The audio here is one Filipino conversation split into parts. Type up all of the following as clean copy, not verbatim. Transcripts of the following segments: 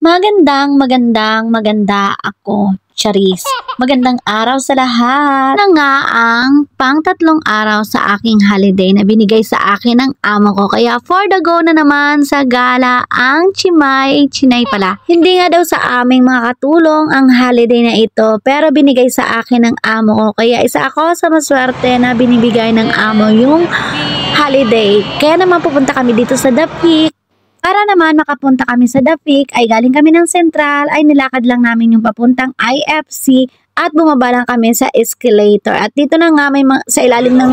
Maganda ako, Charis. Magandang araw sa lahat. Na nga ang pang-3 araw sa aking holiday na binigay sa akin ng amo ko. Kaya for the go na naman sa gala ang Chinay pala. Hindi nga daw sa aming mga katulong ang holiday na ito, pero binigay sa akin ng amo ko. Kaya isa ako sa maswerte na binibigay ng amo yung holiday. Kaya naman pupunta kami dito sa The Peak. Para naman makapunta kami sa The Peak ay galing kami ng Central, ay nilakad lang namin yung papuntang IFC at bumaba lang kami sa escalator. At dito na nga sa ilalim ng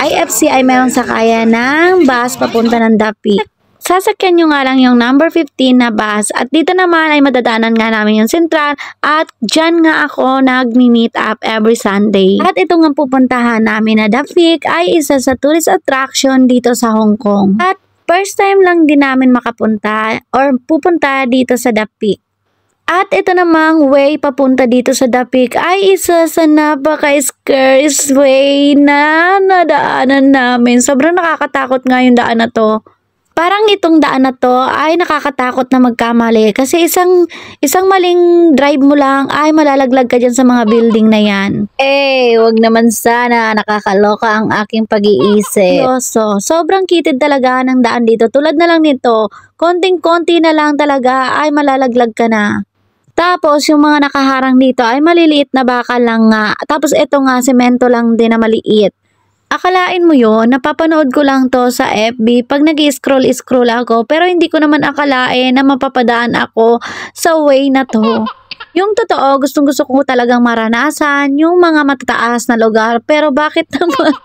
IFC ay mayroong sakayan ng bus papunta ng The Peak. Sasakyan nyo nga lang yung number 15 na bus at dito naman ay madadaanan nga namin yung Central at dyan nga ako nag-meet up every Sunday. At ito nga pupuntahan namin na The Peak ay isa sa tourist attraction dito sa Hong Kong. At first time lang din namin makapunta or pupunta dito sa The Peak. At ito namang way papunta dito sa The Peak ay isa sa napaka-scarce way na nadaanan namin. Sobrang nakakatakot nga yung daan na to. Parang itong daan na to ay nakakatakot na magkamali kasi isang maling drive mo lang ay malalaglag ka dyan sa mga building na yan. Wag naman sana, nakakaloka ang aking pag-iisip. Sobrang kitid talaga ng daan dito. Tulad na lang nito, konting-konti na lang talaga ay malalaglag ka na. Tapos yung mga nakaharang dito ay maliliit na bakal lang nga. Tapos ito nga, semento lang din na maliit. Akalain mo yon, napapanood ko lang to sa FB pag nag-scroll ako, pero hindi ko naman akalain na mapapadaan ako sa way na to. Yung totoo, gustong-gusto ko talagang maranasan yung mga matataas na lugar, pero bakit naman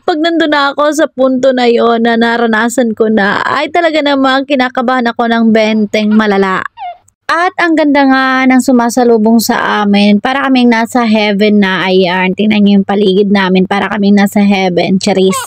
pag nandun na ako sa punto na yon na naranasan ko na, ay talaga namang kinakabahan ako ng benteng malala. At ang ganda nga ng sumasalubong sa amin. Para kaming nasa heaven na. Ayan, tingnan niyo yung paligid namin. Para kaming nasa heaven. Charis.